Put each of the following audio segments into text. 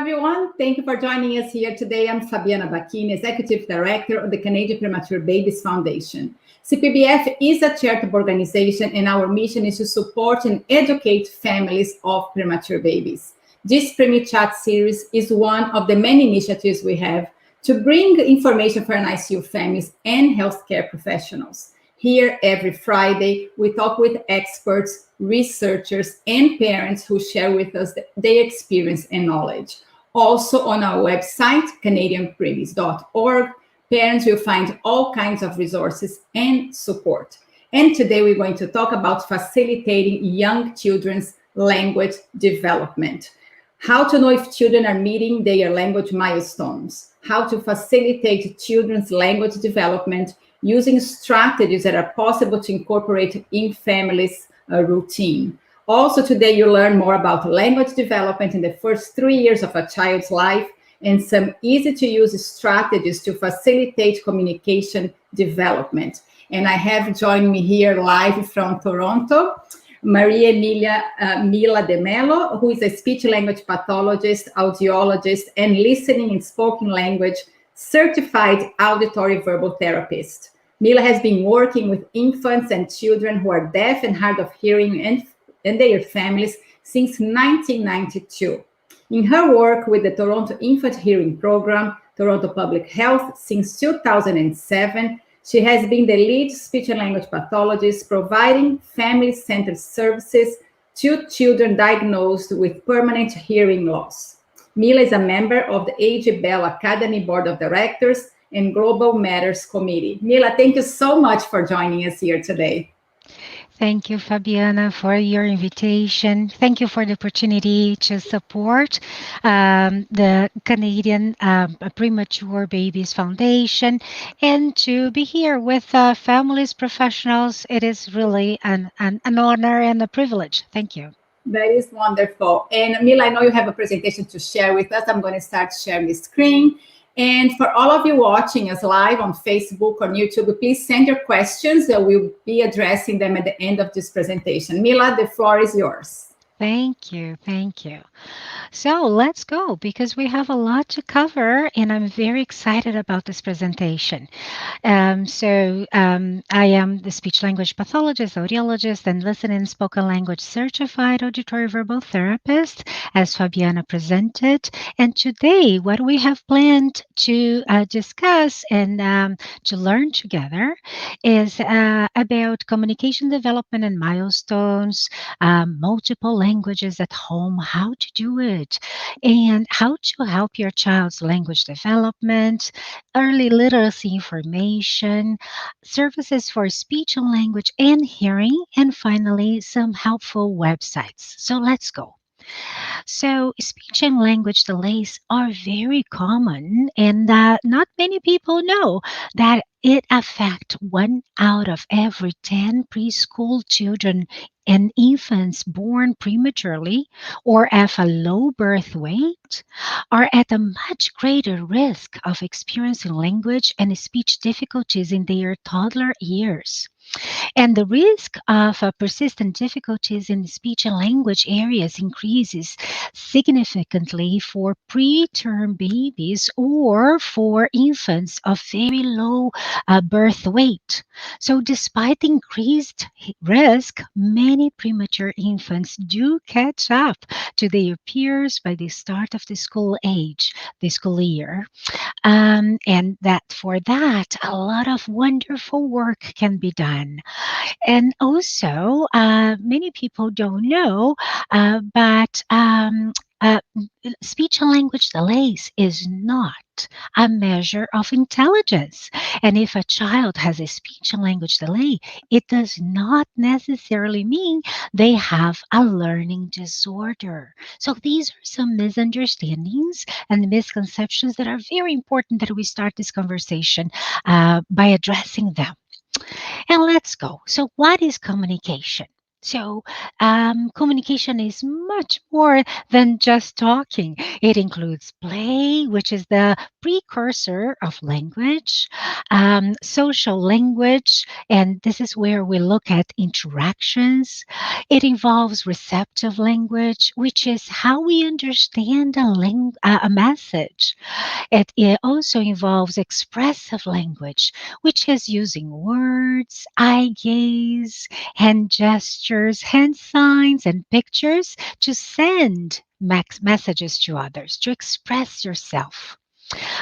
everyone. Thank you for joining us here today. I'm Fabiana Bacchini, Executive Director of the Canadian Premature Babies Foundation. CPBF is a charitable organization, and our mission is to support and educate families of premature babies. This Premier Chat series is one of the many initiatives we have to bring information for NICU families and healthcare professionals. Here every Friday, we talk with experts, researchers, and parents who share with us their experience and knowledge. Also on our website, canadianpremies.org, parents will find all kinds of resources and support. And today we're going to talk about facilitating young children's language development. How to know if children are meeting their language milestones. How to facilitate children's language development using strategies that are possible to incorporate in families' routine. Also today you learn more about language development in the first 3 years of a child's life and some easy to use strategies to facilitate communication development. And I have joined me here live from Toronto, Maria Emilia Mila de Melo, who is a speech-language pathologist, audiologist, and listening and spoken language certified auditory-verbal therapist. Mila has been working with infants and children who are deaf and hard of hearing and their families since 1992. In her work with the Toronto Infant Hearing Program, Toronto Public Health since 2007, she has been the lead speech and language pathologist providing family-centered services to children diagnosed with permanent hearing loss. Mila is a member of the AGBell Academy Board of Directors and Global Matters Committee. Mila, thank you so much for joining us here today. Thank you, Fabiana, for your invitation. Thank you for the opportunity to support the Canadian Premature Babies Foundation and to be here with families, professionals. It is really an honor and a privilege. Thank you. That is wonderful. And Mila, I know you have a presentation to share with us. I'm going to start sharing the screen. And for all of you watching us live on Facebook or YouTube, please send your questions. We'll be addressing them at the end of this presentation. Mila, the floor is yours. Thank you. Thank you. So let's go because we have a lot to cover and I'm very excited about this presentation. I am the speech-language pathologist, audiologist, and listening and spoken language certified auditory-verbal therapist, as Fabiana presented. And today, what we have planned to discuss and to learn together is about communication development and milestones, multiple languages at home, how to do it, and how to help your child's language development, early literacy information, services for speech and language and hearing, and finally, some helpful websites. So let's go. So, speech and language delays are very common, and not many people know that it affects 1 out of every 10 preschool children and infants born prematurely or at a low birth weight are at a much greater risk of experiencing language and speech difficulties in their toddler years. And the risk of persistent difficulties in speech and language areas increases significantly for preterm babies or for infants of very low birth weight. So, despite the increased risk, many premature infants do catch up to their peers by the start of the school year. And that for that, a lot of wonderful work can be done. And also, many people don't know, but speech and language delays is not a measure of intelligence. And if a child has a speech and language delay, it does not necessarily mean they have a learning disorder. So these are some misunderstandings and misconceptions that are very important that we start this conversation by addressing them. And let's go. So what is communication? So, communication is much more than just talking. It includes play, which is the precursor of language, social language, and this is where we look at interactions. It involves receptive language, which is how we understand a message. It also involves expressive language, which is using words, eye gaze, hand gestures, hand signs, and pictures to send messages to others, to express yourself.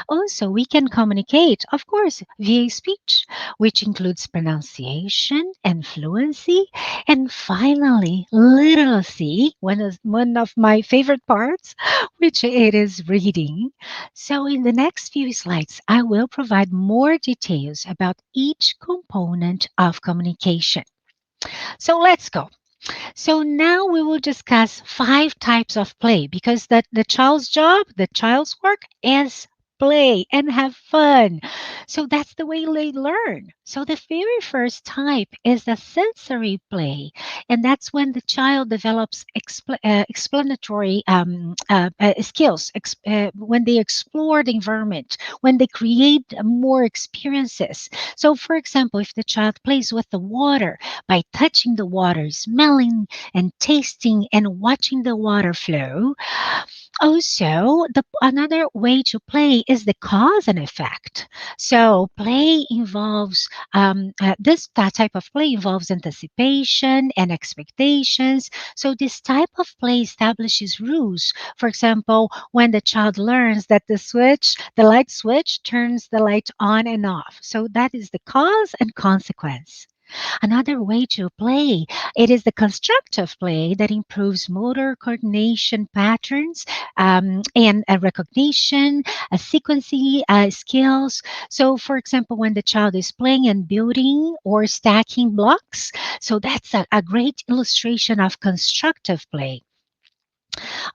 Also, we can communicate, of course, via speech, which includes pronunciation and fluency. And finally, literacy, one of my favorite parts, which it is reading. So, in the next few slides, I will provide more details about each component of communication. So, let's go. So now we will discuss 5 types of play because the child's job, the child's work is play and have fun. So that's the way they learn. So the very first type is the sensory play, and that's when the child develops explanatory skills, when they explore the environment, when they create more experiences. So, for example, if the child plays with the water, by touching the water, smelling and tasting and watching the water flow. Also, the another way to play is the cause and effect. So, play involves that type of play involves anticipation and expectations. So, this type of play establishes rules. For example, when the child learns that the light switch turns the light on and off. So, that is the cause and consequence. Another way to play, it is the constructive play that improves motor coordination patterns and recognition, sequencing skills. So, for example, when the child is playing and building or stacking blocks, so that's a great illustration of constructive play.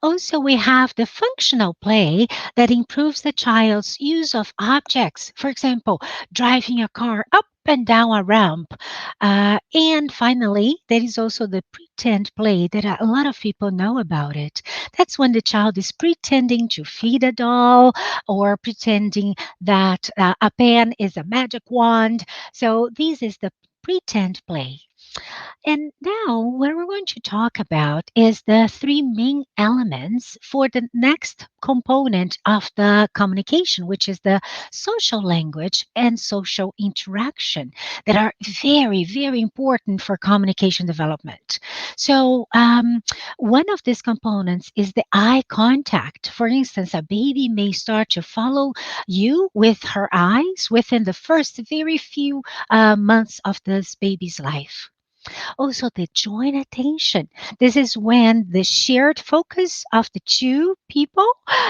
Also, we have the functional play that improves the child's use of objects. For example, driving a car up and down a ramp. And finally, there is also the pretend play that a lot of people know about it. That's when the child is pretending to feed a doll or pretending that a pen is a magic wand. So, this is the pretend play. And now, what we're going to talk about is the 3 main elements for the next component of the communication, which is the social language and social interaction, that are very, very important for communication development. So, one of these components is the eye contact. For instance, a baby may start to follow you with her eyes within the first very few months of this baby's life. Also, the joint attention. This is when the shared focus of the two people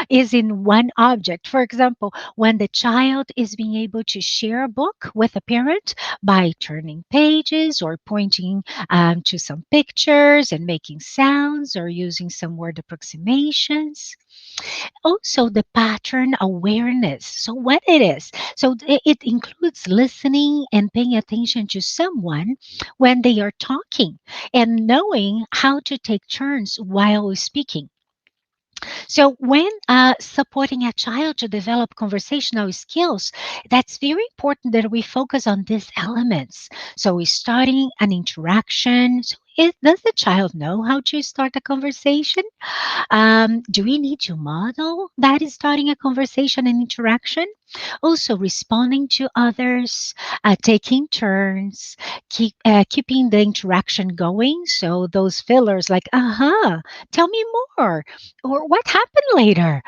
is in one object. For example, when the child is being able to share a book with a parent by turning pages or pointing to some pictures and making sounds or using some word approximations. Also, the pattern awareness. So, what it is? So, it includes listening and paying attention to someone when they are talking and knowing how to take turns while speaking. So, when supporting a child to develop conversational skills, that's very important that we focus on these elements. So, we're starting an interaction. So, does the child know how to start a conversation? Do we need to model that is starting a conversation and interaction? Also, responding to others, taking turns, keeping the interaction going. So, those fillers like, tell me more, or what happened later?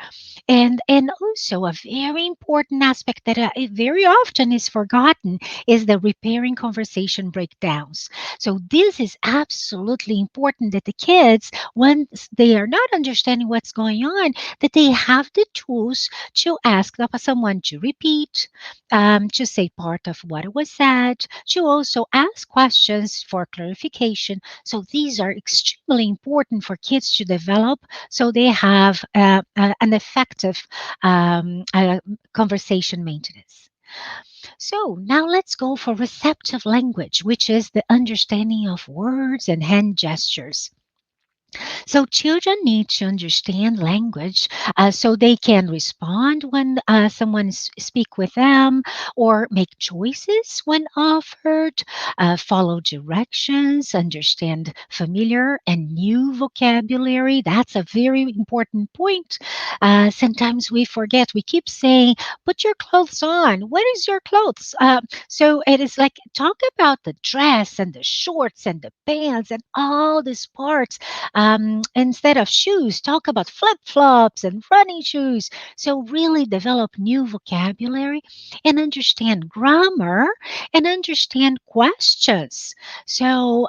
And also, a very important aspect that it very often is forgotten is the repairing conversation breakdowns. So, this is absolutely important that the kids, once they are not understanding what's going on, that they have the tools to ask someone to repeat, to say part of what was said, to also ask questions for clarification. So these are extremely important for kids to develop so they have an effective conversation maintenance. So now let's go for receptive language, which is the understanding of words and hand gestures. So children need to understand language so they can respond when someone speak with them, or make choices when offered, follow directions, understand familiar and new vocabulary. That's a very important point. Sometimes we forget. We keep saying, "Put your clothes on." What is your clothes? So it is like talk about the dress and the shorts and the pants and all these parts. Instead of shoes, talk about flip flops and running shoes. So, really develop new vocabulary and understand grammar and understand questions. So,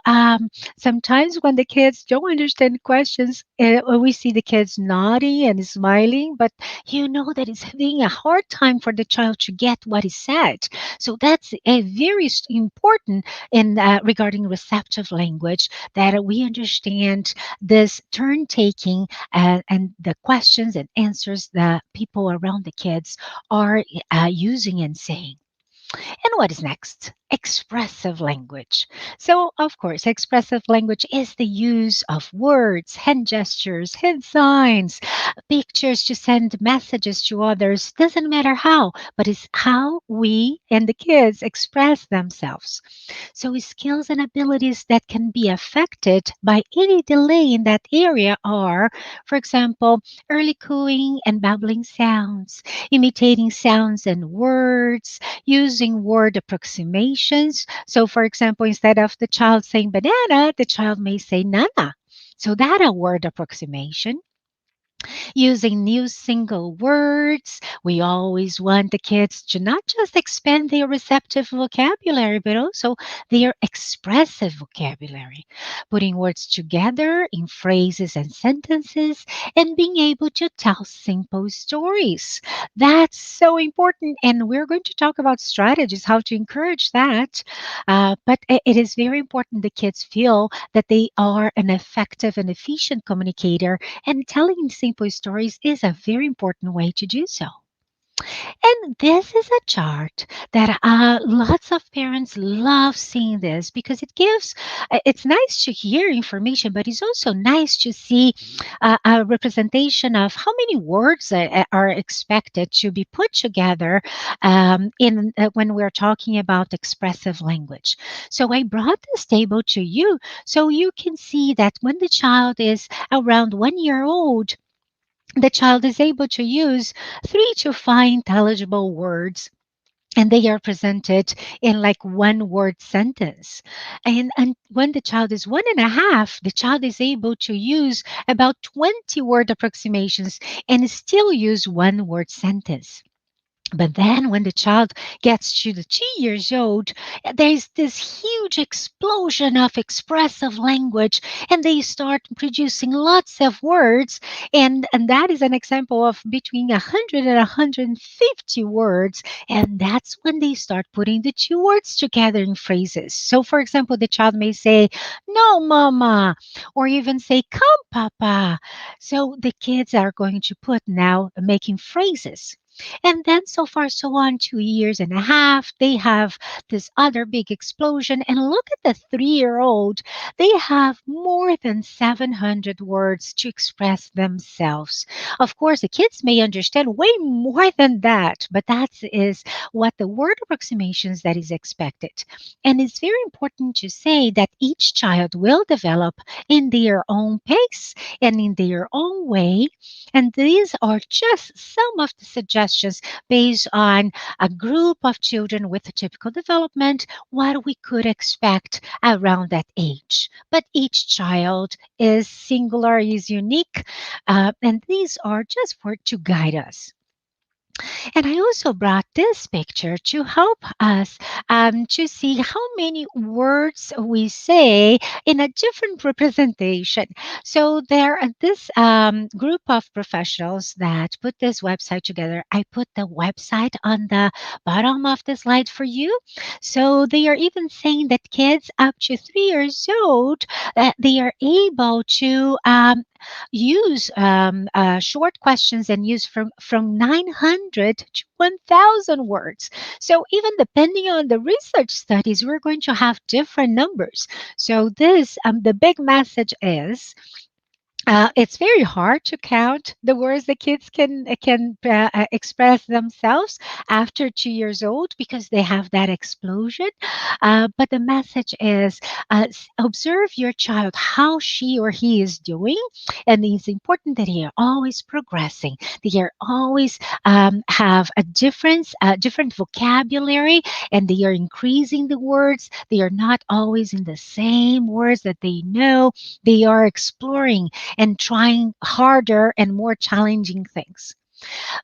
sometimes when the kids don't understand questions, we see the kids nodding and smiling, but you know that it's being a hard time for the child to get what is said. So, that's a very important in regarding receptive language, that we understand this turn taking and the questions and answers that people around the kids are using and saying. And what is next? Expressive language. So, of course, expressive language is the use of words, hand gestures, hand signs, pictures to send messages to others. Doesn't matter how, but it's how we and the kids express themselves. So, skills and abilities that can be affected by any delay in that area are, for example, early cooing and babbling sounds, imitating sounds and words, using word approximations. So, for example, instead of the child saying banana, the child may say nana. So, that a word approximation. Using new single words. We always want the kids to not just expand their receptive vocabulary, but also their expressive vocabulary. Putting words together in phrases and sentences, and being able to tell simple stories. That's so important. And we're going to talk about strategies, how to encourage that. But it is very important the kids feel that they are an effective and efficient communicator, and telling simple stories is a very important way to do so. And this is a chart that lots of parents love seeing this, because it gives, it's nice to hear information, but it's also nice to see a representation of how many words are expected to be put together in when we're talking about expressive language. So I brought this table to you so you can see that when the child is around 1 year old, the child is able to use 3 to 5 intelligible words, and they are presented in like one word sentence. And when the child is 1.5, the child is able to use about 20 word approximations and still use one word sentence. But then when the child gets to the 2 years old, there's this huge explosion of expressive language, and they start producing lots of words. And that is an example of between 100 and 150 words. And that's when they start putting the two words together in phrases. So, for example, the child may say, "No, mama," or even say, "Come, papa." So the kids are going to put now making phrases. And then so far, so on, 2 years and a half, they have this other big explosion. And look at the 3 year old. They have more than 700 words to express themselves. Of course, the kids may understand way more than that, but that is what the word approximations that is expected. And it's very important to say that each child will develop in their own pace and in their own way, and these are just some of the suggestions based on a group of children with a typical development, what we could expect around that age. But each child is singular, is unique, and these are just for to guide us. And I also brought this picture to help us to see how many words we say in a different representation. So there are this group of professionals that put this website together. I put the website on the bottom of the slide for you. So they are even saying that kids up to 3 years old, they are able to use short questions and use from 900 to 1,000 words. So even depending on the research studies, we're going to have different numbers. So this, the big message is it's very hard to count the words the kids can express themselves after 2 years old because they have that explosion. But the message is observe your child how she or he is doing, and it's important that they are always progressing. They are always have a different vocabulary, and they are increasing the words. They are not always in the same words that they know. They are exploring and trying harder and more challenging things.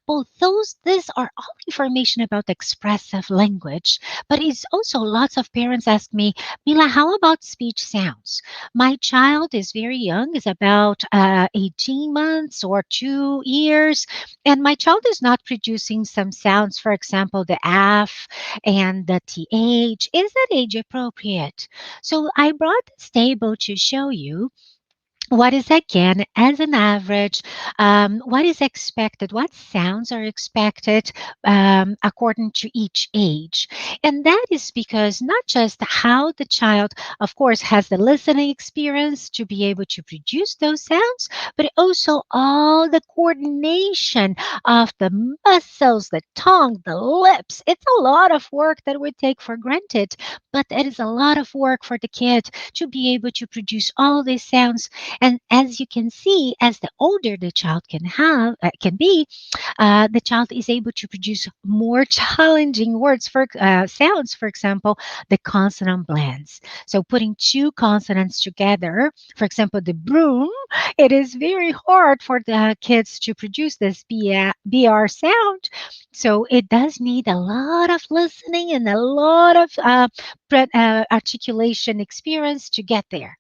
Both those, these are all information about expressive language, but it's also lots of parents ask me, Mila, how about speech sounds? My child is very young, is about 18 months or 2 years, and my child is not producing some sounds, for example, the F and the TH. Is that age appropriate? So I brought this table to show you what is again as an average, what is expected, what sounds are expected according to each age. And that is because not just how the child of course has the listening experience to be able to produce those sounds, but also all the coordination of the muscles, the tongue, the lips. It's a lot of work that we take for granted, but it is a lot of work for the kid to be able to produce all these sounds. And as you can see, as the older the child can be, the child is able to produce more challenging words for sounds. For example, the consonant blends. So putting two consonants together, for example, the broom, it is very hard for the kids to produce this BR sound. So it does need a lot of listening and a lot of articulation experience to get there.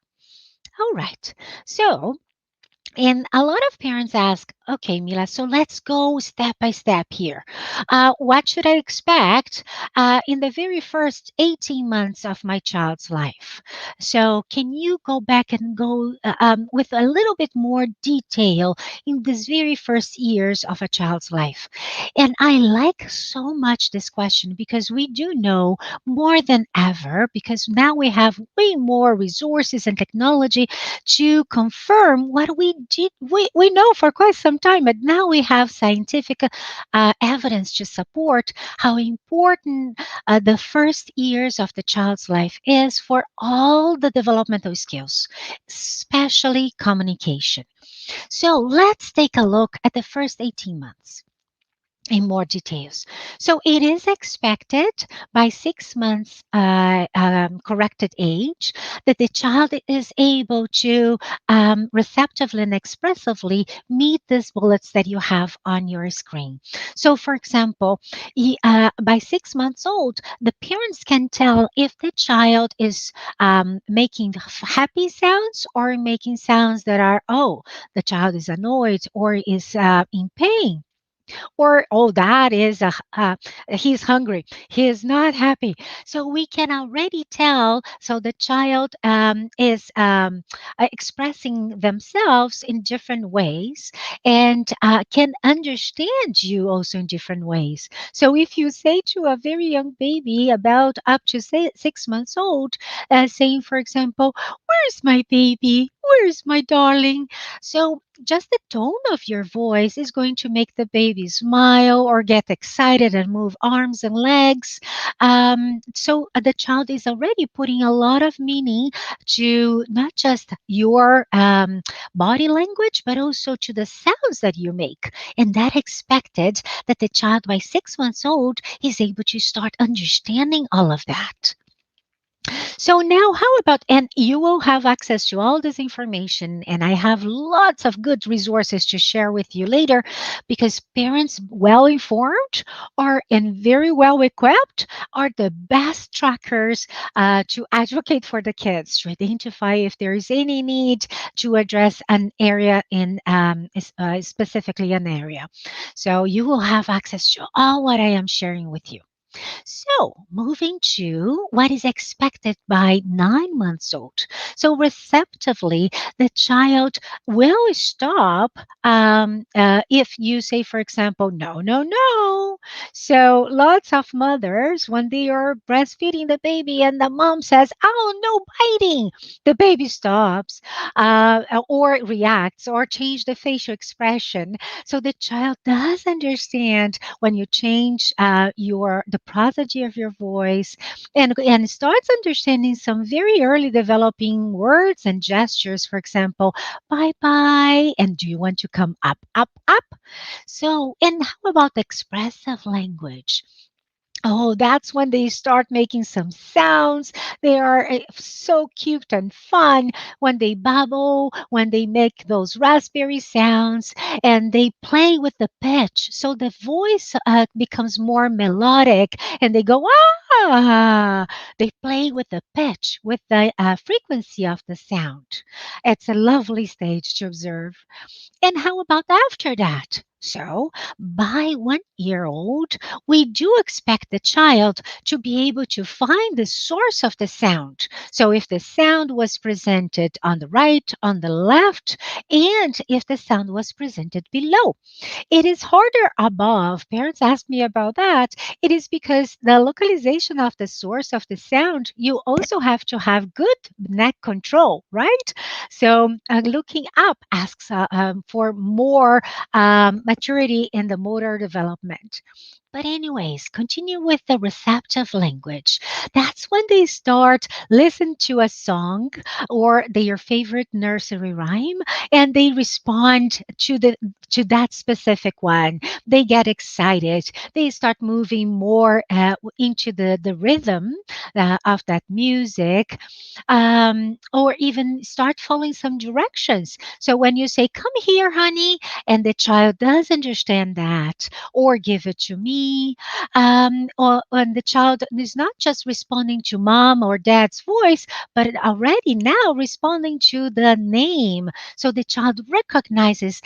All right. So, and a lot of parents ask, okay, Mila, so let's go step by step here. What should I expect in the very first 18 months of my child's life? So, can you go back and go with a little bit more detail in these very first years of a child's life? And I like so much this question because we do know more than ever, because now we have way more resources and technology to confirm what we know for quite some time, but now we have scientific evidence to support how important the first years of the child's life is for all the developmental skills, especially communication. So let's take a look at the first 18 months in more details. So it is expected by 6 months corrected age that the child is able to receptively and expressively meet these bullets that you have on your screen. So for example, by 6 months old, the parents can tell if the child is making happy sounds or making sounds that are, oh, the child is annoyed or is in pain, or oh, that is he's hungry, he is not happy. So we can already tell, so the child is expressing themselves in different ways, and can understand you also in different ways. So if you say to a very young baby about up to say 6 months old, saying for example, where's my baby, where's my darling, so just the tone of your voice is going to make the baby smile or get excited and move arms and legs. So the child is already putting a lot of meaning to not just your body language, but also to the sounds that you make. And that expected that the child by 6 months old is able to start understanding all of that. So now, how about, and you will have access to all this information, and I have lots of good resources to share with you later, because parents well informed are and very well equipped are the best trackers to advocate for the kids, to identify if there is any need to address an area in specifically an area. So you will have access to all what I am sharing with you. So, moving to what is expected by 9 months old. So, receptively, the child will stop if you say, for example, no, no, no. So, lots of mothers, when they are breastfeeding the baby and the mom says, oh, no biting, the baby stops or reacts or change the facial expression. So, the child does understand when you change your the prosody of your voice and starts understanding some very early developing words and gestures, for example, bye bye, and do you want to come up, up, up? So, and how about expressive language? Oh, that's when they start making some sounds. They are so cute and fun when they babble, when they make those raspberry sounds, and they play with the pitch. So the voice becomes more melodic and they go, ah! They play with the pitch, with the frequency of the sound. It's a lovely stage to observe. And how about after that? So, by 1 year old, we do expect the child to be able to find the source of the sound. So, if the sound was presented on the right, on the left, and if the sound was presented below. It is harder above. Parents ask me about that. It is because the localization of the source of the sound, you also have to have good neck control, right? So looking up asks for more maturity in the motor development. But anyways, continue with the receptive language. That's when they start listen to a song or their favorite nursery rhyme and they respond to that specific one. They get excited. They start moving more into the rhythm of that music, or even start following some directions. So when you say, come here, honey, and the child does understand that, or give it to me, or when the child is not just responding to mom or dad's voice, but already now responding to the name. So the child recognizes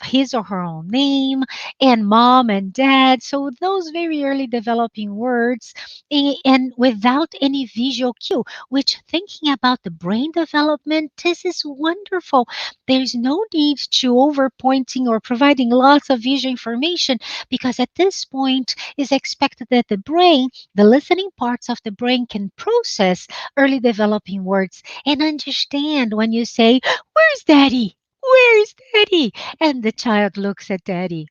his or her own name and mom and dad. So those very early developing words and without any visual cue, which thinking about the brain development, this is wonderful. There's no need to overpointing or providing lots of visual information because at this point is expected that the brain, the listening parts of the brain can process early developing words and understand when you say, where's daddy? Where's daddy? And the child looks at daddy.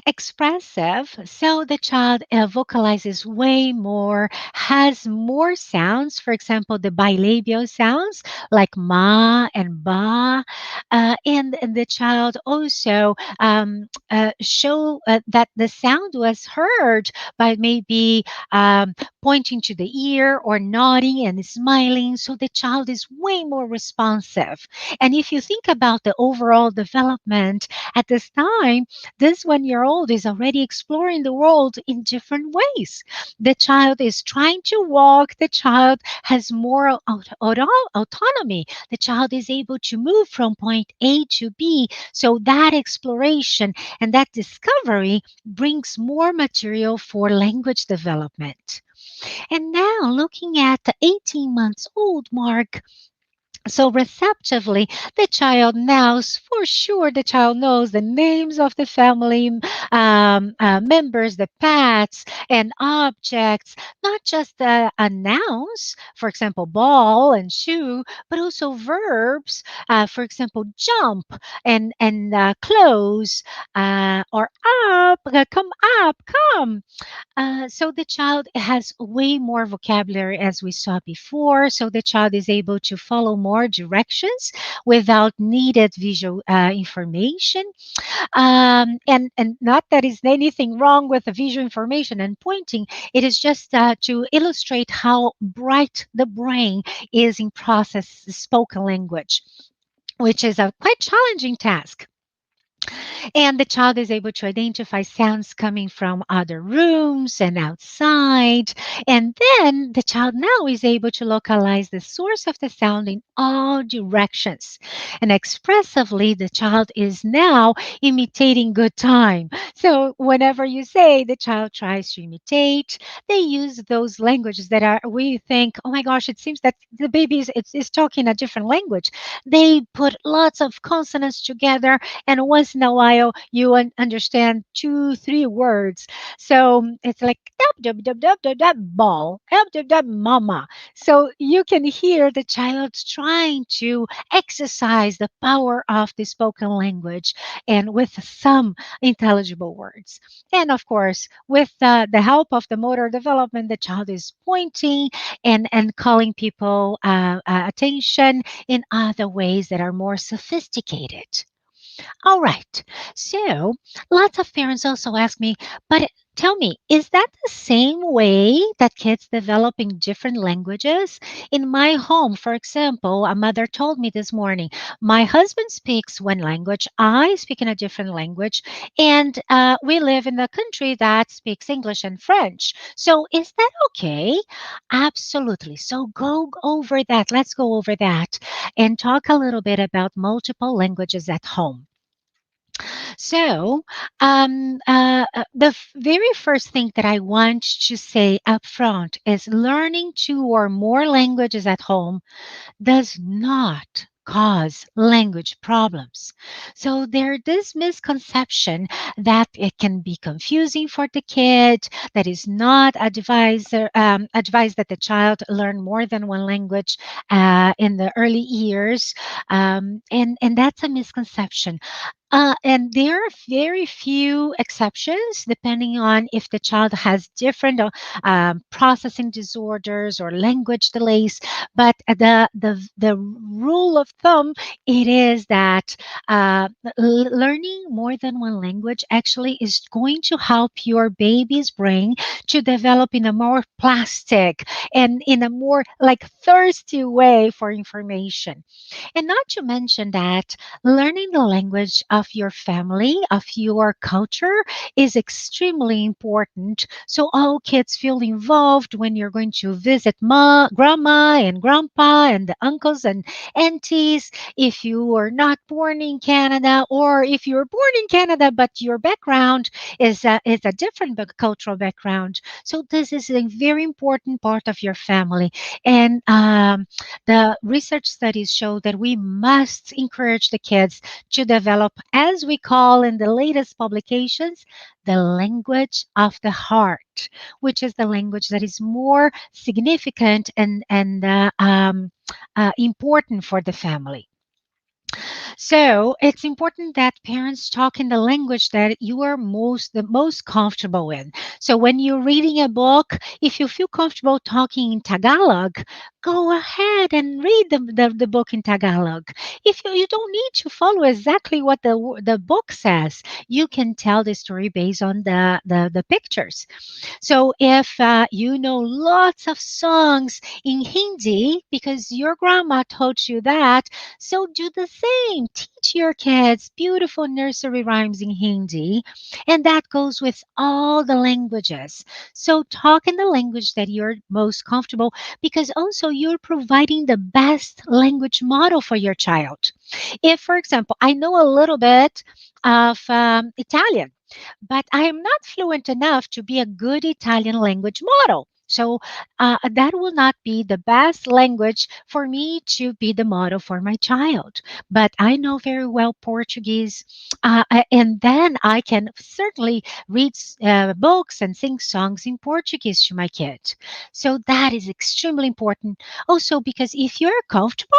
Expressive, so the child vocalizes way more, has more sounds. For example, the bilabial sounds like ma and ba, and the child also show that the sound was heard by maybe pointing to the ear or nodding and smiling. So the child is way more responsive. And if you think about the overall development at this time, this 1 year old is already exploring the world in different ways. The child is trying to walk, the child has more autonomy, the child is able to move from point A to B. So that exploration and that discovery brings more material for language development. And now looking at the 18 months old mark, so receptively, the child knows for sure. The child knows the names of the family members, the pets and objects, not just nouns, for example, ball and shoe, but also verbs. For example, jump and close or up, come up, come. So the child has way more vocabulary as we saw before. So the child is able to follow more directions without needed visual information. And not that is anything wrong with the visual information and pointing. It is just to illustrate how bright the brain is in process spoken language, which is a quite challenging task. And the child is able to identify sounds coming from other rooms and outside. And then the child now is able to localize the source of the sound in all directions. And expressively, the child is now imitating good time. So whenever you say the child tries to imitate, they use those languages that are, we think, oh my gosh, it seems that the baby is talking a different language. They put lots of consonants together, and once in a while you understand two, three words. So it's like dub dub dub dub dub dub ball, dub dub dub mama. So you can hear the child trying to exercise the power of the spoken language and with some intelligible words. And of course, with the help of the motor development, the child is pointing and calling people attention in other ways that are more sophisticated. All right. So lots of parents also ask me, but tell me, is that the same way that kids develop in different languages? In my home, for example, a mother told me this morning, my husband speaks one language, I speak in a different language, and we live in a country that speaks English and French. So is that okay? Absolutely. So go over that. Let's go over that and talk a little bit about multiple languages at home. So, the very first thing that I want to say up front is learning two or more languages at home does not cause language problems. So there this misconception that it can be confusing for the kid, that is not advised that the child learn more than one language in the early years, and that's a misconception. And there are very few exceptions depending on if the child has different processing disorders or language delays. But the rule of thumb, it is that learning more than one language actually is going to help your baby's brain to develop in a more plastic and in a more like thirsty way for information. And not to mention that learning the language of your family, of your culture, is extremely important. So all kids feel involved when you're going to visit grandma and grandpa and the uncles and aunties. If you are not born in Canada, or if you're born in Canada but your background is a different cultural background, so this is a very important part of your family. And the research studies show that we must encourage the kids to develop, as we call in the latest publications, the language of the heart, which is the language that is more significant and important for the family. So it's important that parents talk in the language that you are the most comfortable in. So when you're reading a book, if you feel comfortable talking in Tagalog, go ahead and read the book in Tagalog. If you don't need to follow exactly what the book says, you can tell the story based on the pictures. So if you know lots of songs in Hindi because your grandma taught you that, so do the same. Teach your kids beautiful nursery rhymes in Hindi, and that goes with all the languages. So talk in the language that you're most comfortable, because also you're providing the best language model for your child. If, for example, I know a little bit of Italian, but I am not fluent enough to be a good Italian language model. So that will not be the best language for me to be the model for my child. But I know very well Portuguese, and then I can certainly read books and sing songs in Portuguese to my kid. So that is extremely important. Also, because if you're comfortable,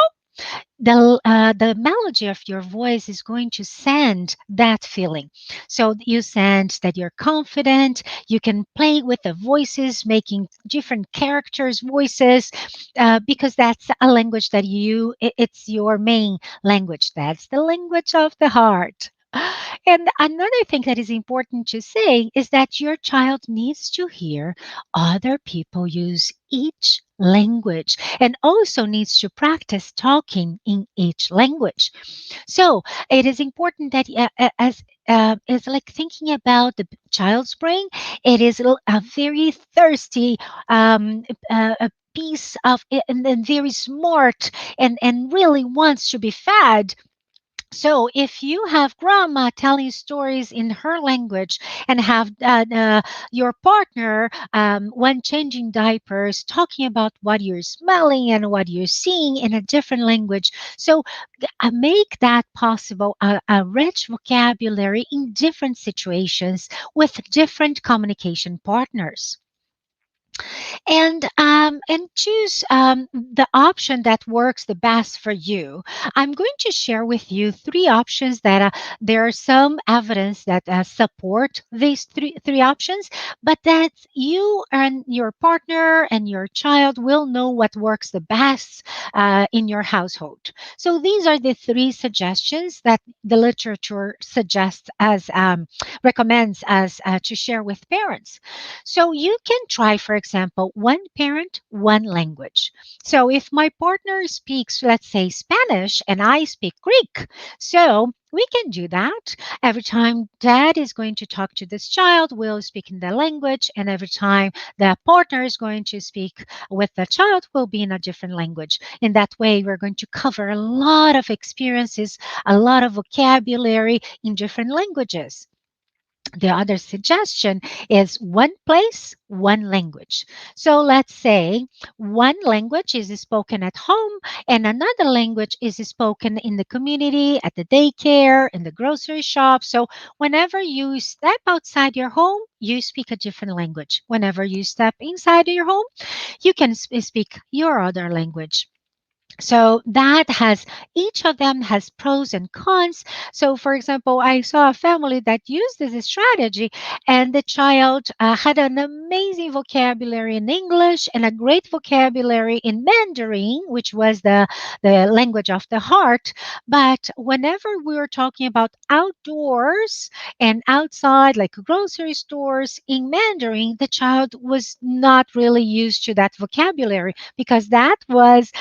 the melody of your voice is going to send that feeling. So you send that you're confident. You can play with the voices, making different characters voices, because that's a language that it's your main language. That's the language of the heart. And another thing that is important to say is that your child needs to hear other people use each language and also needs to practice talking in each language. So it is important that as it's like thinking about the child's brain. It is a very thirsty, a piece of, and very smart, and really wants to be fed. So, if you have grandma telling stories in her language and have your partner, when changing diapers, talking about what you're smelling and what you're seeing in a different language, so make that possible, a rich vocabulary in different situations with different communication partners, and choose the option that works the best for you. I'm going to share with you three options that there are some evidence that support these three options, but that you and your partner and your child will know what works the best in your household. So these are the three suggestions that the literature suggests as recommends us to share with parents. So you can try, for example, one parent, one language. So if my partner speaks, let's say, Spanish and I speak Greek, so we can do that. Every time dad is going to talk to this child, we'll speak in the language. And every time the partner is going to speak with the child, will be in a different language. In that way, we're going to cover a lot of experiences, a lot of vocabulary in different languages. The other suggestion is one place, one language. So let's say one language is spoken at home and another language is spoken in the community, at the daycare, in the grocery shop. So whenever you step outside your home, you speak a different language. Whenever you step inside your home, you can speak your other language. So that has, each of them has pros and cons. So for example, I saw a family that used this strategy, and the child had an amazing vocabulary in English and a great vocabulary in Mandarin, which was the language of the heart. But whenever we were talking about outdoors and outside, like grocery stores in Mandarin, the child was not really used to that vocabulary because that was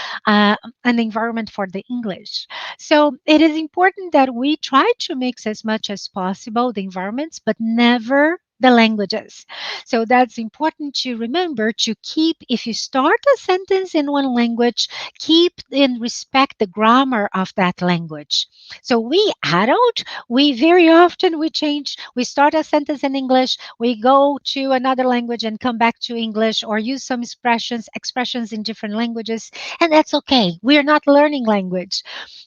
an environment for the English. So it is important that we try to mix as much as possible the environments, but never the languages. So that's important to remember, to keep, if you start a sentence in one language, keep and respect the grammar of that language. So we adult, we very often we start a sentence in English, we go to another language and come back to English, or use some expressions in different languages, and that's okay. We're not learning language,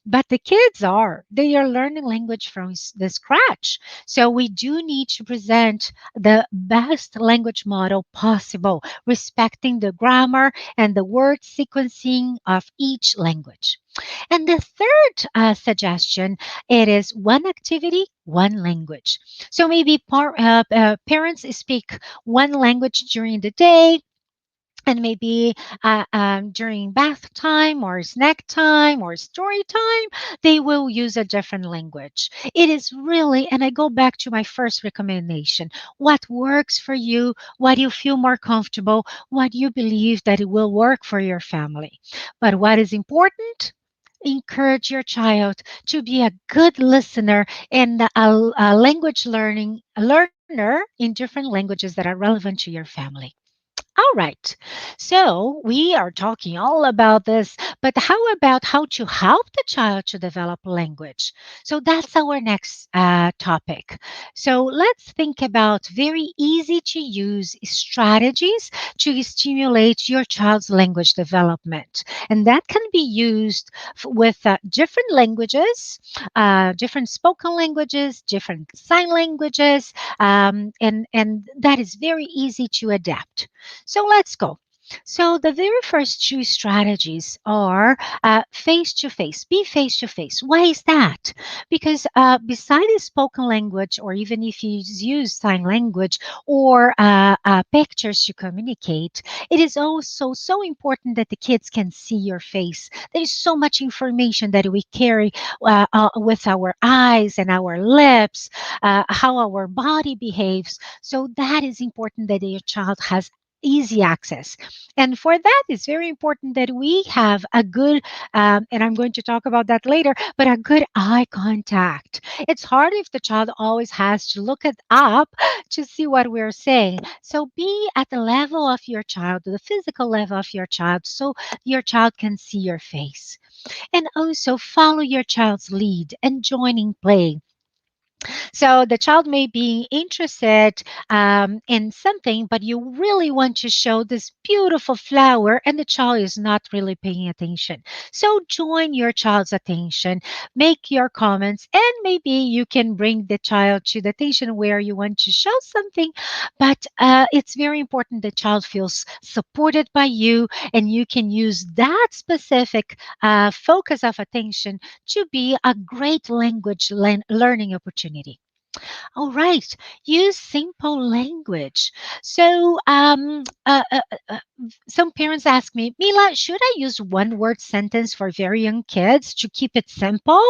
but the kids are. They are learning language from the scratch. So we do need to present the best language model possible, respecting the grammar and the word sequencing of each language. And the third suggestion, it is one activity, one language. So maybe parents speak one language during the day, and maybe during bath time or snack time or story time, they will use a different language. It is really, and I go back to my first recommendation, what works for you, what you feel more comfortable, what you believe that it will work for your family. But what is important? Encourage your child to be a good listener and a language learner in different languages that are relevant to your family. All right. So we are talking all about this, but how about how to help the child to develop language? So that's our next topic. So let's think about very easy to use strategies to stimulate your child's language development. And that can be used with different languages, different spoken languages, different sign languages, and that is very easy to adapt. So let's go. So the very first two strategies are face to face. Be face to face. Why is that? Because besides spoken language, or even if you use sign language or pictures to communicate, it is also so important that the kids can see your face. There is so much information that we carry with our eyes and our lips, how our body behaves. So that is important that your child has easy access. And for that, it's very important that we have a good, and I'm going to talk about that later, but a good eye contact. It's hard if the child always has to look it up to see what we're saying. So be at the level of your child, the physical level of your child, so your child can see your face. And also follow your child's lead and join in play. So the child may be interested in something, but you really want to show this beautiful flower, and the child is not really paying attention. So join your child's attention, make your comments, and maybe you can bring the child to the attention where you want to show something. But it's very important the child feels supported by you, and you can use that specific focus of attention to be a great language learning opportunity. All right, use simple language. So, some parents ask me, Mila, should I use one word sentence for very young kids to keep it simple?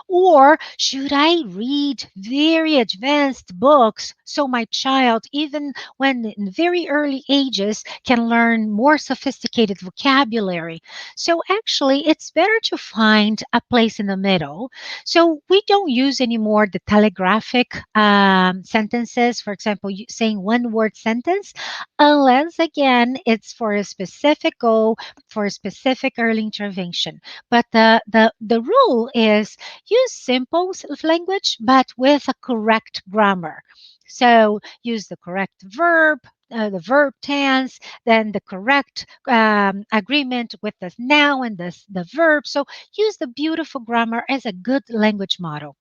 Or should I read very advanced books so my child, even when in very early ages, can learn more sophisticated vocabulary? So, actually, it's better to find a place in the middle. So we don't use anymore the telegraphic sentences, for example, saying one word sentence, unless again it's for a specific goal, for a specific early intervention. But the rule is use simple language, but with a correct grammar. So use the correct verb, the verb tense, then the correct agreement with the noun and the verb. So use the beautiful grammar as a good language model.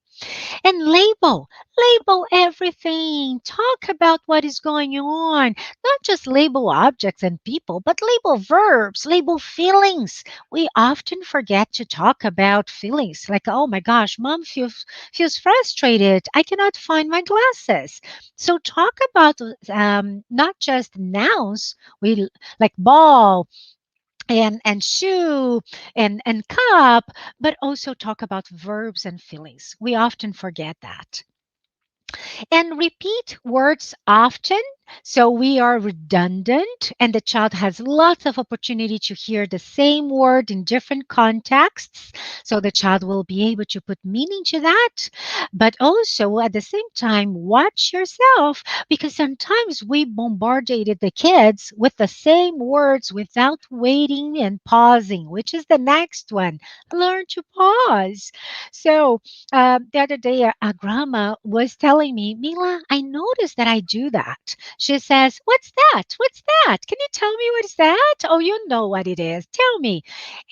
And label everything. Talk about what is going on. Not just label objects and people, but label verbs, label feelings. We often forget to talk about feelings like, oh my gosh, mom feels frustrated. I cannot find my glasses. So talk about not just nouns, we like ball, and shoe and cup, but also talk about verbs and feelings. We often forget that. And repeat words often, so we are redundant and the child has lots of opportunity to hear the same word in different contexts, so the child will be able to put meaning to that. But also at the same time, watch yourself, because sometimes we bombarded the kids with the same words without waiting and pausing, which is the next one. Learn to pause. So the other day, a grandma was telling me, Mila, I noticed that I do that. She says, what's that? What's that? Can you tell me what is that? Oh, you know what it is. Tell me.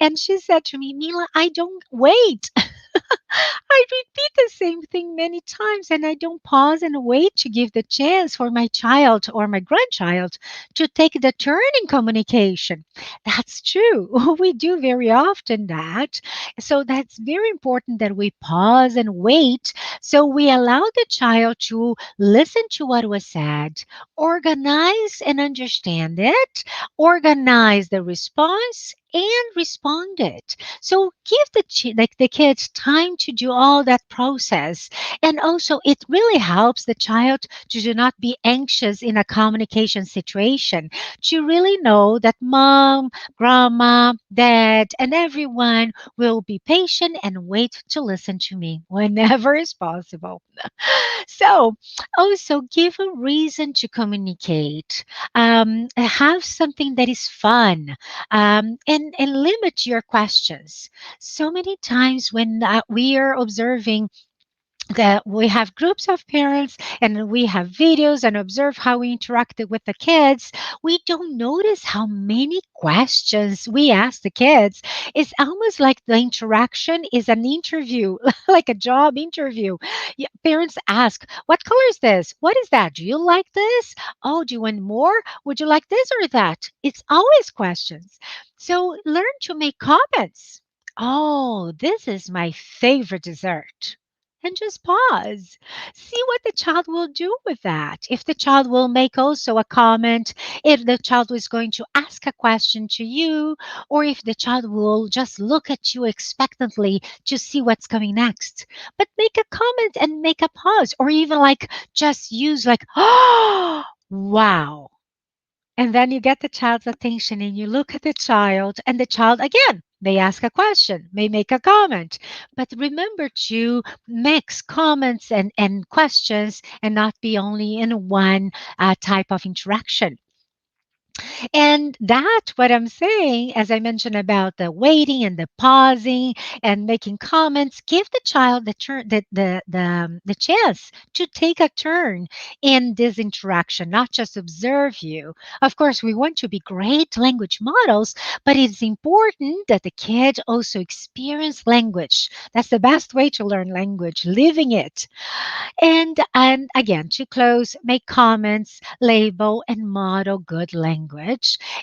And she said to me, Mila, I don't wait. I repeat the same thing many times and I don't pause and wait to give the chance for my child or my grandchild to take the turn in communication. That's true. We do very often that. So that's very important that we pause and wait. So we allow the child to listen to what was said, organize and understand it, organize the response, and respond it. So give like the kids time to do all that process. And also it really helps the child to do not be anxious in a communication situation, to really know that mom, grandma, dad, and everyone will be patient and wait to listen to me whenever is possible. So also give a reason to communicate. Have something that is fun, and limit your questions. So many times when we are observing that we have groups of parents and we have videos and observe how we interacted with the kids, we don't notice how many questions we ask the kids. It's almost like the interaction is an interview, like a job interview. Yeah, parents ask, what color is this? What is that? Do you like this? Oh, do you want more? Would you like this or that? It's always questions. So learn to make comments. Oh, this is my favorite dessert, and just pause. See what the child will do with that. If the child will make also a comment, if the child is going to ask a question to you, or if the child will just look at you expectantly to see what's coming next. But make a comment and make a pause, or even like just use like, oh, wow. And then you get the child's attention and you look at the child, and the child, again, may ask a question, may make a comment. But remember to mix comments and questions and not be only in one type of interaction. And that's what I'm saying, as I mentioned about the waiting and the pausing and making comments, give the child the turn, the chance to take a turn in this interaction, not just observe you. Of course, we want to be great language models, but it's important that the kid also experience language. That's the best way to learn language, living it. And again, to close, make comments, label, and model good language.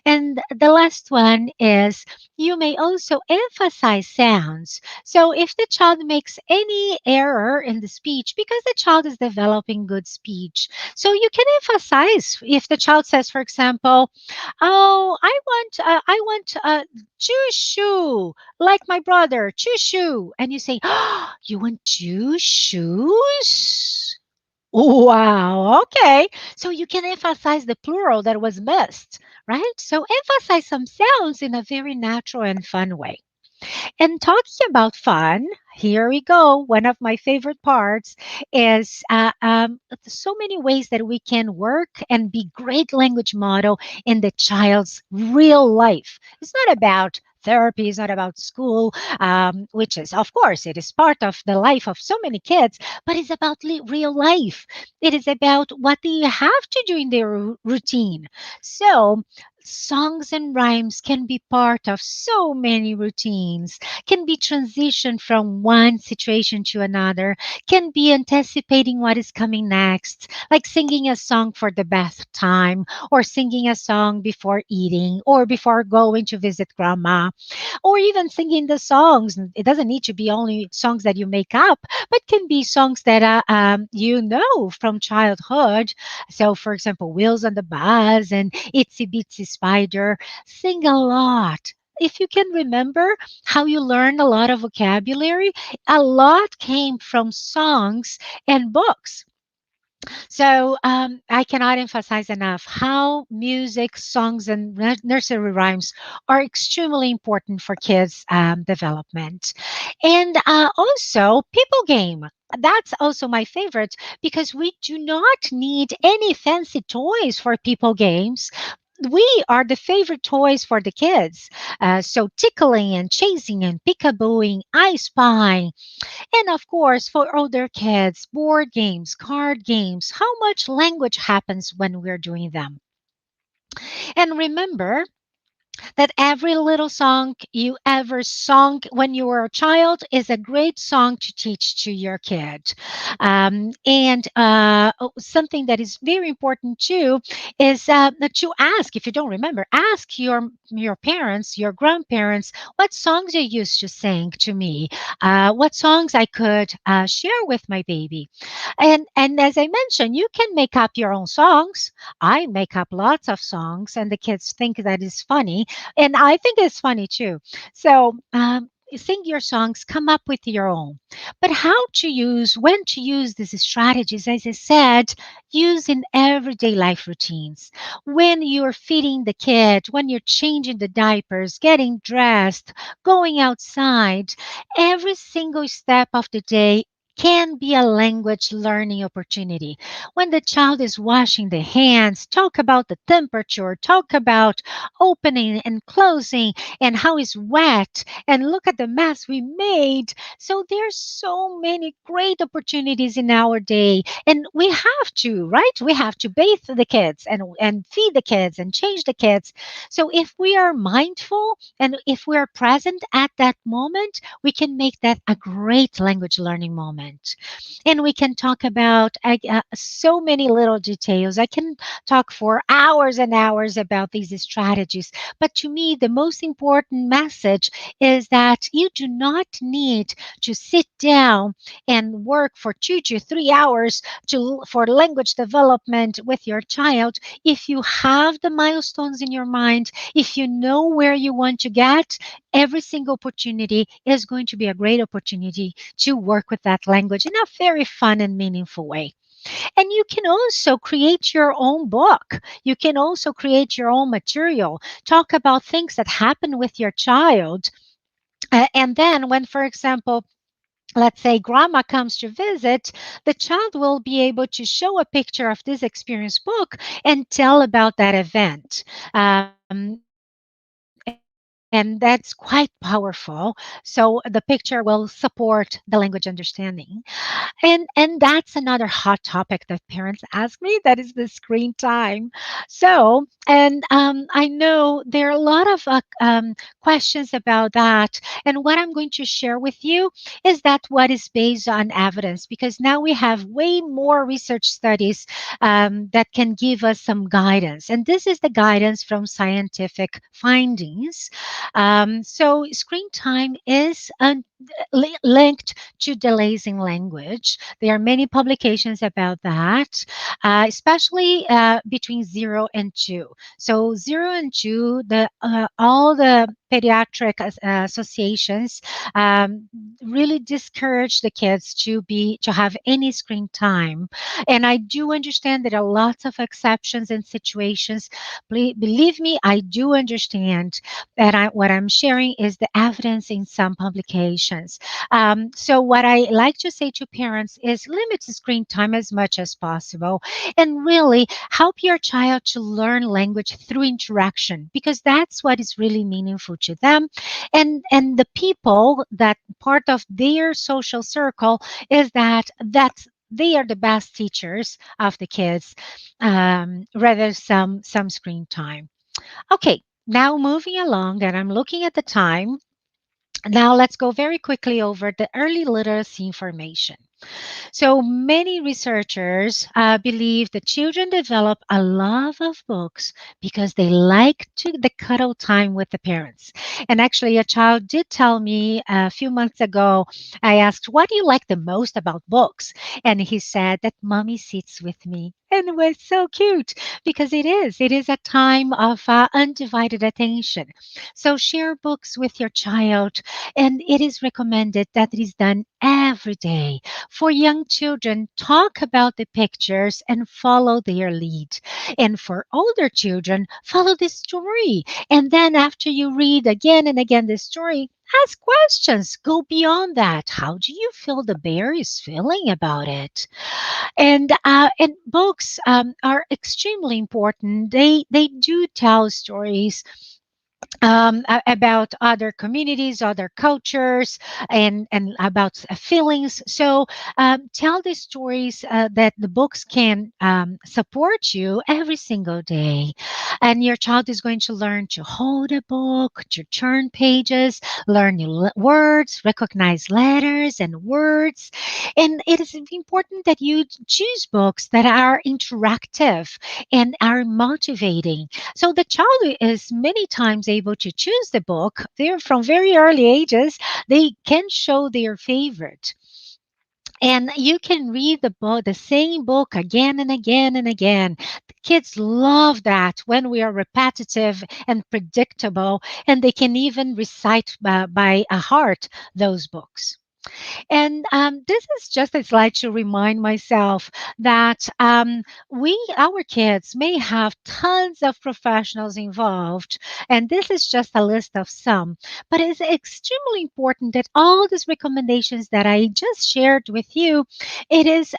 And the last one is you may also emphasize sounds. So if the child makes any error in the speech, because the child is developing good speech, so you can emphasize if the child says, for example, "Oh, I want choo shoe, like my brother, choo shoe," and you say, "Oh, you want two shoes?" Wow. Okay. So you can emphasize the plural that was missed, right? So emphasize some sounds in a very natural and fun way. And talking about fun, here we go. One of my favorite parts is so many ways that we can work and be great language model in the child's real life. It's not about therapy, it's not about school, which is, of course, it is part of the life of so many kids, but it's about real life. It is about what they have to do in their routine. So, songs and rhymes can be part of so many routines, can be transition from one situation to another, can be anticipating what is coming next, like singing a song for the bath time, or singing a song before eating, or before going to visit grandma, or even singing the songs. It doesn't need to be only songs that you make up, but can be songs that you know from childhood. So, for example, Wheels on the Bus and Itsy Bitsy Spider. Sing a lot. If you can remember how you learned a lot of vocabulary, a lot came from songs and books. So I cannot emphasize enough how music, songs, and nursery rhymes are extremely important for kids' development. And also, people game. That's also my favorite because we do not need any fancy toys for people games. We are the favorite toys for the kids. So tickling and chasing and peekabooing, I spy, and of course, for older kids, board games, card games, how much language happens when we're doing them. And remember, that every little song you ever sung when you were a child is a great song to teach to your kid. And something that is very important too is that you ask, if you don't remember, ask your parents, your grandparents, what songs you used to sing to me, what songs I could share with my baby. And as I mentioned, you can make up your own songs. I make up lots of songs, and the kids think that is funny, and I think it's funny too. So, sing your songs, come up with your own. But how to use, when to use these strategies, as I said, use in everyday life routines. When you're feeding the kid, when you're changing the diapers, getting dressed, going outside, every single step of the day can be a language learning opportunity. When the child is washing the hands, talk about the temperature, talk about opening and closing and how it's wet, and look at the mess we made. So there's so many great opportunities in our day, and we have to, right? We have to bathe the kids and feed the kids and change the kids. So if we are mindful and if we are present at that moment, we can make that a great language learning moment. And we can talk about so many little details. I can talk for hours and hours about these strategies. But to me, the most important message is that you do not need to sit down and work for 2 to 3 hours for language development with your child. If you have the milestones in your mind, if you know where you want to get, every single opportunity is going to be a great opportunity to work with that language in a very fun and meaningful way. And you can also create your own book. You can also create your own material. Talk about things that happen with your child. And then, when, for example, let's say grandma comes to visit, the child will be able to show a picture of this experience book and tell about that event. And that's quite powerful. So the picture will support the language understanding. And that's another hot topic that parents ask me, that is the screen time. I know there are a lot of questions about that. And what I'm going to share with you is that what is based on evidence, because now we have way more research studies that can give us some guidance. And this is the guidance from scientific findings. So screen time is linked to delays in language. There are many publications about that, especially between 0 and 2. So 0 and 2, all the pediatric associations um, really discourage the kids to have any screen time. And I do understand there are lots of exceptions and situations. Believe me, I do understand that. What I'm sharing is the evidence in some publications. So what I like to say to parents is limit the screen time as much as possible, and really help your child to learn language through interaction, because that's what is really meaningful to them. And the people that part of their social circle is that's they are the best teachers of the kids, rather some screen time. Okay, now moving along, and I'm looking at the time. Now let's go very quickly over the early literacy information. So many researchers believe that children develop a love of books because they like to the cuddle time with the parents. And actually, a child did tell me a few months ago. I asked, "What do you like the most about books?" And he said that mommy sits with me. And it was so cute because it is. It is a time of undivided attention. So share books with your child, and it is recommended that it is done every day. For young children, talk about the pictures and follow their lead. And for older children, follow the story. And then after you read again and again the story, ask questions. Go beyond that. How do you feel the bear is feeling about it? And books are extremely important. They do tell stories about other communities, other cultures, and about feelings. So tell the stories that the books can support you every single day. And your child is going to learn to hold a book, to turn pages, learn new words, recognize letters and words. And it is important that you choose books that are interactive and are motivating, so the child is many times able to choose the book. They're from very early ages. They can show their favorite. And you can read the book, the same book again and again and again. The kids love that when we are repetitive and predictable, and they can even recite by a heart those books. And this is just a slide to remind myself that our kids may have tons of professionals involved, and this is just a list of some. But it's extremely important that all these recommendations that I just shared with you, it is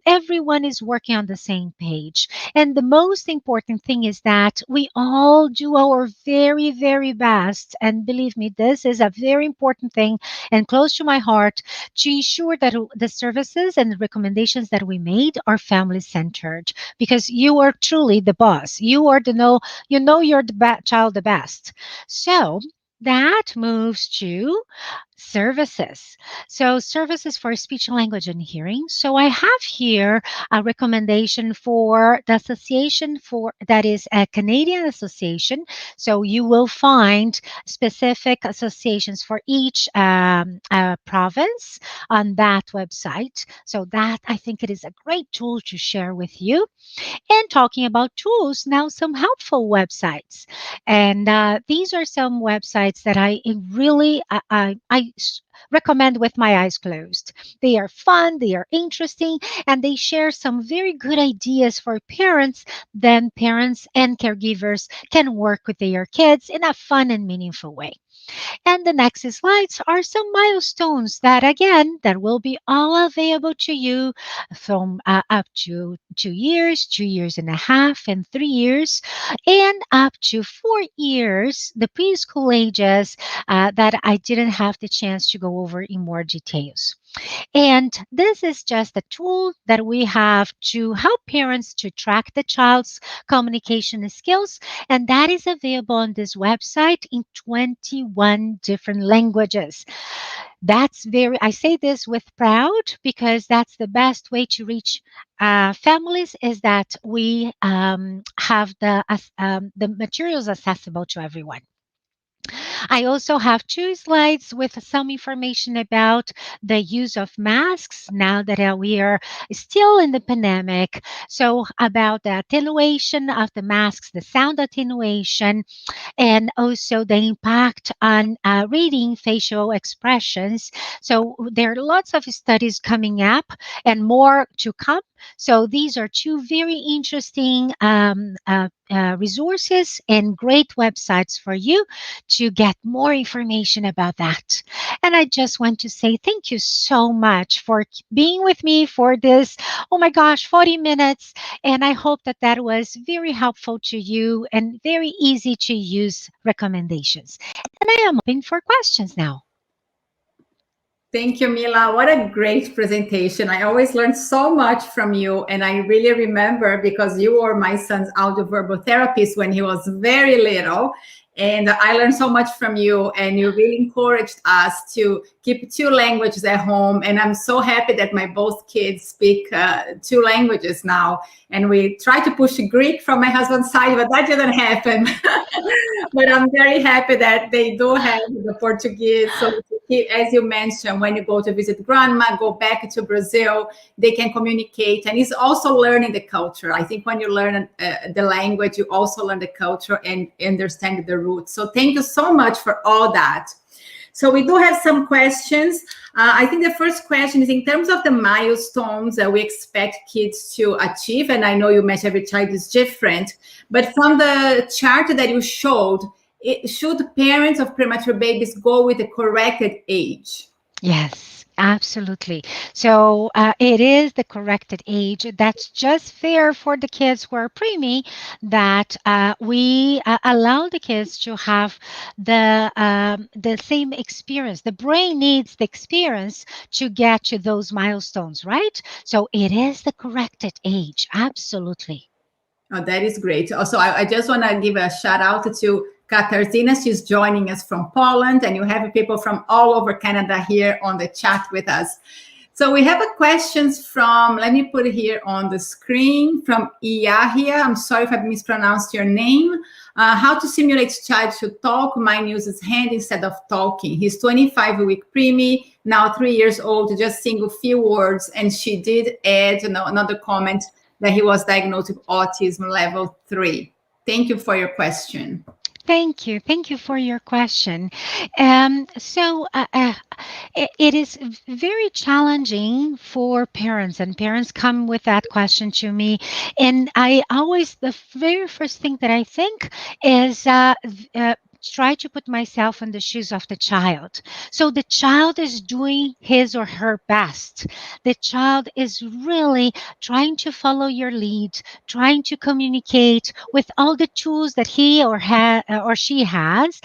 everyone is working on the same page. And the most important thing is that we all do our very, very best. And believe me, this is a very important thing and close to my heart, to ensure that the services and the recommendations that we made are family centered, because you are truly the boss. You are the you know your child the best. So that moves to services. So, services for speech, language, and hearing. So, I have here a recommendation for the association for that is a Canadian association. So, you will find specific associations for each province on that website. So, that I think it is a great tool to share with you. And talking about tools, now some helpful websites. And these are some websites that I really, I recommend with my eyes closed. They are fun, they are interesting, and they share some very good ideas for parents. Then parents and caregivers can work with their kids in a fun and meaningful way. And the next slides are some milestones that, again, that will be all available to you from up to 2 years, 2 years and a half, and 3 years, and up to 4 years, the preschool ages that I didn't have the chance to go over in more details. And this is just a tool that we have to help parents to track the child's communication skills. And that is available on this website in 21 different languages. I say this with proud because that's the best way to reach families, is that we have the materials accessible to everyone. I also have two slides with some information about the use of masks now that we are still in the pandemic. So, about the attenuation of the masks, the sound attenuation, and also the impact on reading facial expressions. So, there are lots of studies coming up and more to come. So, these are two very interesting resources and great websites for you to get more information about that. And I just want to say thank you so much for being with me for this, oh my gosh, 40 minutes. And I hope that that was very helpful to you and very easy to use recommendations. And I am open for questions now. Thank you, Mila. What a great presentation. I always learn so much from you. And I really remember because you were my son's audio-verbal therapist when he was very little. And I learned so much from you, and you really encouraged us to keep two languages at home. And I'm so happy that my both kids speak two languages now. And we tried to push Greek from my husband's side, but that didn't happen. But I'm very happy that they do have the Portuguese. So, as you mentioned, when you go to visit grandma, go back to Brazil, they can communicate. And it's also learning the culture. I think when you learn the language, you also learn the culture and understand the roots. So thank you so much for all that. So we do have some questions. I think the first question is in terms of the milestones that we expect kids to achieve. And I know you mentioned every child is different, but from the chart that you showed, should parents of premature babies go with the corrected age? Yes, absolutely. So it is the corrected age. That's just fair for the kids who are preemie, that we allow the kids to have the same experience. The brain needs the experience to get to those milestones, right? So it is the corrected age. Absolutely. Oh, that is great. Also, I just want to give a shout out to Katarzyna. She's joining us from Poland, and you have people from all over Canada here on the chat with us. So we have a questions from, let me put it here on the screen, from Iahia. I'm sorry if I mispronounced your name. How to simulate child to talk. Mine uses hand instead of talking. He's 25-week preemie, now 3 years old, just saying a few words. And she did add another comment that he was diagnosed with autism level 3. Thank you for your question. Thank you. Thank you for your question. It is very challenging for parents, and parents come with that question to me. And the very first thing that I think is try to put myself in the shoes of the child. So the child is doing his or her best. The child is really trying to follow your lead, trying to communicate with all the tools that he or she has.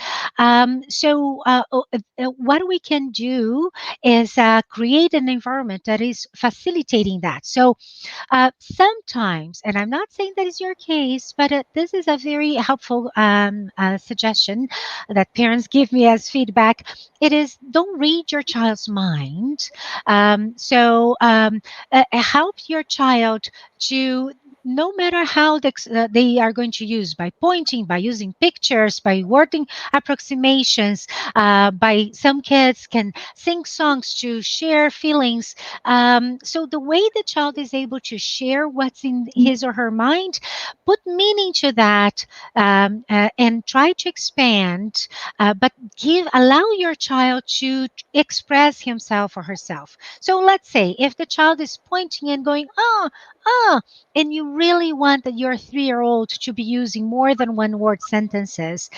What we can do is create an environment that is facilitating that. So sometimes, and I'm not saying that is your case, but this is a very helpful suggestion that parents give me as feedback. It is, don't read your child's mind. Help your child to no matter how they are going to use, by pointing, by using pictures, by wording approximations, by some kids can sing songs to share feelings. So the way the child is able to share what's in his or her mind, put meaning to that, and try to expand, but allow your child to express himself or herself. So let's say if the child is pointing and going, ah, ah, and you really want that your 3-year-old to be using more than one word sentences.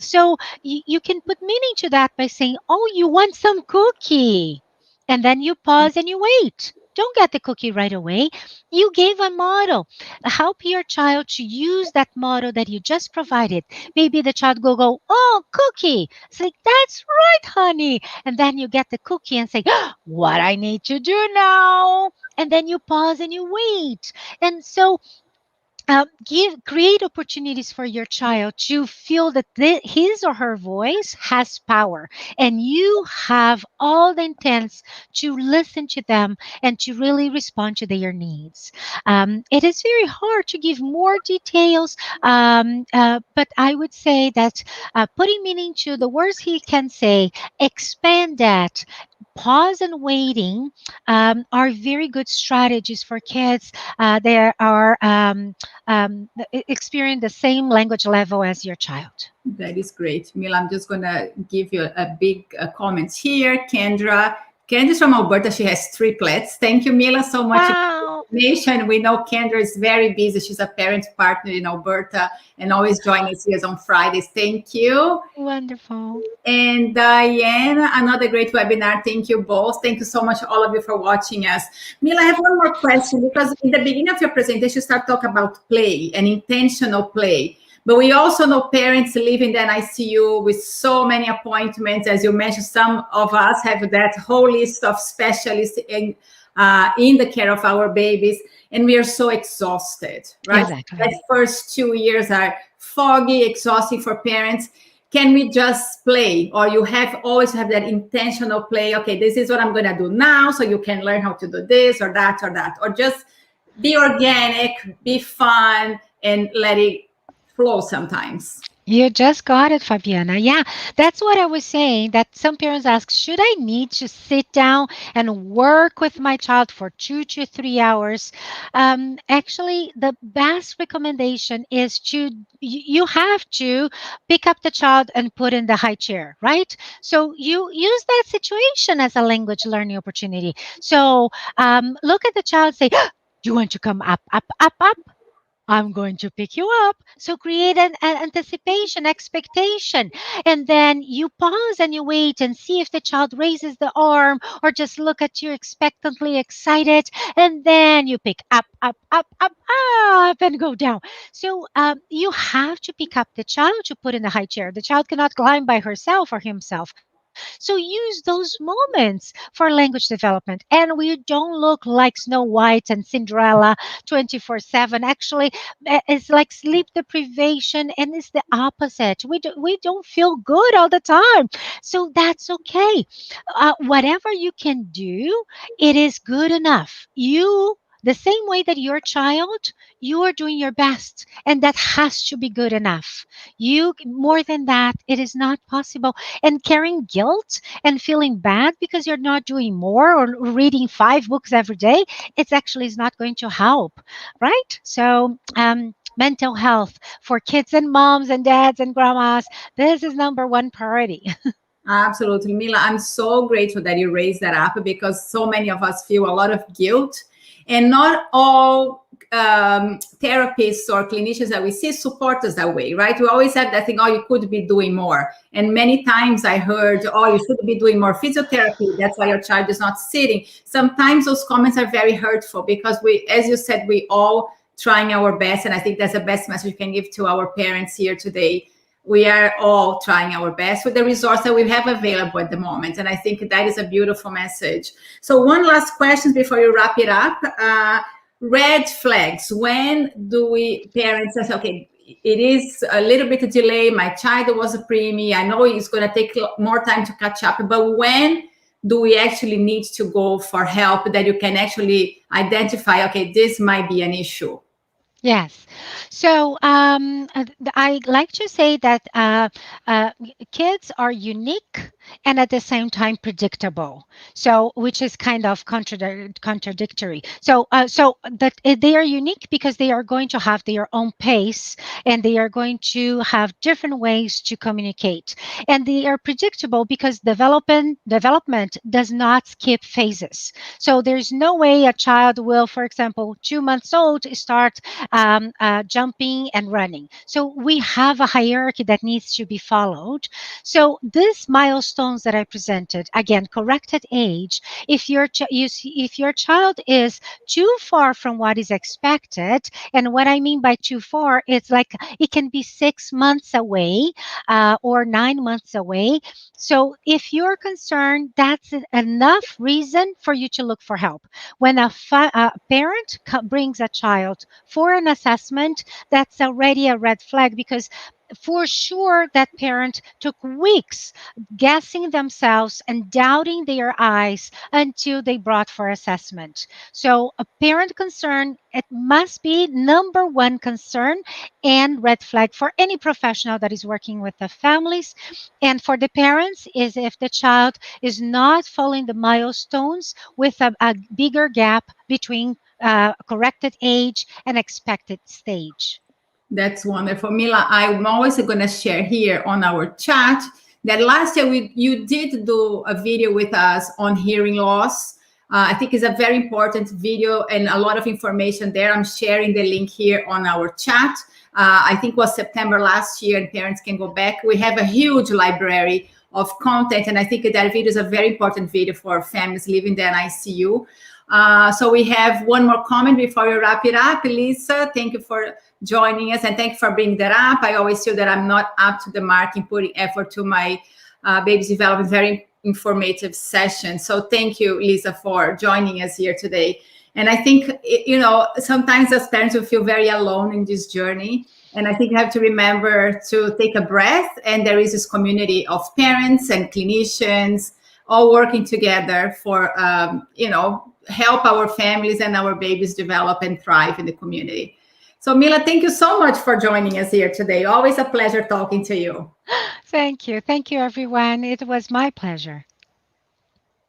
So you can put meaning to that by saying, oh, you want some cookie. And then you pause and you wait. Don't get the cookie right away. You gave a model. Help your child to use that model that you just provided. Maybe the child will go, oh, cookie. It's like, that's right, honey. And then you get the cookie and say, what I need to do now. And then you pause and you wait. And so create opportunities for your child to feel that his or her voice has power, and you have all the intents to listen to them and to really respond to their needs. It is very hard to give more details, but I would say that putting meaning to the words he can say, expand that, pause and waiting, are very good strategies for kids. They are experience the same language level as your child. That is great. Mila, I'm just going to give you a big comment here. Kendra's from Alberta. She has triplets. Thank you, Mila, so much. Wow. We know Kendra is very busy. She's a parent partner in Alberta and always join us here on Fridays. Thank you. Wonderful. And Diane, another great webinar. Thank you both. Thank you so much, all of you, for watching us. Mila, I have one more question, because in the beginning of your presentation, you start talking about play and intentional play. But we also know parents live in the ICU with so many appointments. As you mentioned, some of us have that whole list of specialists in the care of our babies, and we are so exhausted, right? Exactly. That first 2 years are foggy, exhausting for parents. Can we just play, or you always have that intentional play? Okay, this is what I'm going to do now, so you can learn how to do this or that, or just be organic, be fun, and let it flow sometimes. You just got it, Fabiana. Yeah, that's what I was saying. That some parents ask, should I need to sit down and work with my child for 2 to 3 hours? Actually, the best recommendation is you have to pick up the child and put in the high chair, right? So you use that situation as a language learning opportunity. So look at the child, say, you want to come up, up, up, up? I'm going to pick you up. So create an anticipation, expectation. And then you pause and you wait and see if the child raises the arm or just look at you expectantly excited. And then you pick up, up, up, up, up, and go down. So you have to pick up the child to put in the high chair. The child cannot climb by herself or himself. So use those moments for language development. And we don't look like Snow White and Cinderella 24/7. Actually, it's like sleep deprivation, and it's the opposite. We don't feel good all the time. So that's okay. Whatever you can do, it is good enough. The same way that your child, you are doing your best, and that has to be good enough. You more than that, it is not possible. And carrying guilt and feeling bad because you're not doing more or reading 5 books every day, it's actually is not going to help, right? So mental health for kids and moms and dads and grandmas, this is number one priority. Absolutely, Mila. I'm so grateful that you raised that up, because so many of us feel a lot of guilt, and not all therapists or clinicians that we see support us that way, right? We always have that thing, oh, you could be doing more. And many times I heard, oh, you should be doing more physiotherapy. That's why your child is not sitting. Sometimes those comments are very hurtful, because we, as you said, we all trying our best. And I think that's the best message we can give to our parents here today. We are all trying our best with the resource that we have available at the moment. And I think that is a beautiful message. So one last question before you wrap it up. Red flags. When do we parents say, okay, it is a little bit of delay. My child was a preemie. I know it's going to take more time to catch up. But when do we actually need to go for help, that you can actually identify, okay, this might be an issue? Yes. So I like to say that kids are unique and at the same time predictable. So, which is kind of contradictory. So that they are unique because they are going to have their own pace and they are going to have different ways to communicate. And they are predictable because development does not skip phases. So there's no way a child will, for example, 2 months old, start jumping and running. So we have a hierarchy that needs to be followed. So these milestones that I presented, again, corrected age, if your child is too far from what is expected, and what I mean by too far, it's like it can be 6 months away or 9 months away. So if you're concerned, that's enough reason for you to look for help. When a parent brings a child for an assessment, that's already a red flag because for sure that parent took weeks guessing themselves and doubting their eyes until they brought for assessment. So a parent concern, it must be number one concern and red flag for any professional that is working with the families. And for the parents is if the child is not following the milestones with a bigger gap between corrected age and expected stage. That's wonderful. Mila, I'm always going to share here on our chat that last year you did do a video with us on hearing loss. I think it's a very important video and a lot of information there. I'm sharing the link here on our chat. I think it was September last year, and parents can go back. We have a huge library of content, and I think that video is a very important video for families living in ICU. So we have one more comment before we wrap it up. Lisa, thank you for joining us, and thank you for bringing that up. I always feel that I'm not up to the mark in putting effort to my baby's development. Very informative session. So thank you, Lisa, for joining us here today. And I think, sometimes as parents, we feel very alone in this journey. And I think you have to remember to take a breath. And there is this community of parents and clinicians all working together for, help our families and our babies develop and thrive in the community. So Mila, thank you so much for joining us here today. Always a pleasure talking to you. Thank you. Thank you, everyone. It was my pleasure.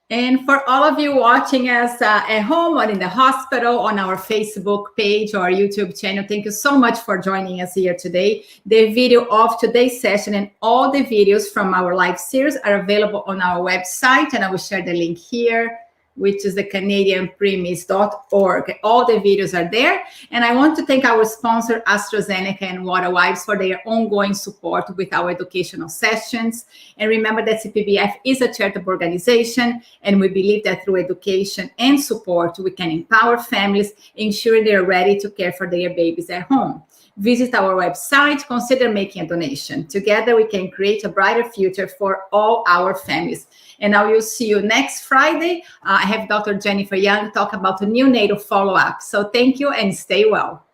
And for all of you watching us at home or in the hospital, on our Facebook page or YouTube channel, thank you so much for joining us here today. The video of today's session and all the videos from our live series are available on our website, and I will share the link here, which is the canadianpremise.org. All the videos are there. And I want to thank our sponsor, AstraZeneca and Water Wipes, for their ongoing support with our educational sessions. And remember that CPBF is a charitable organization, and we believe that through education and support, we can empower families, ensuring they're ready to care for their babies at home. Visit our website, consider making a donation. Together, we can create a brighter future for all our families. And I will see you next Friday. I have Dr. Jennifer Young talk about the neonatal follow-up. So thank you and stay well.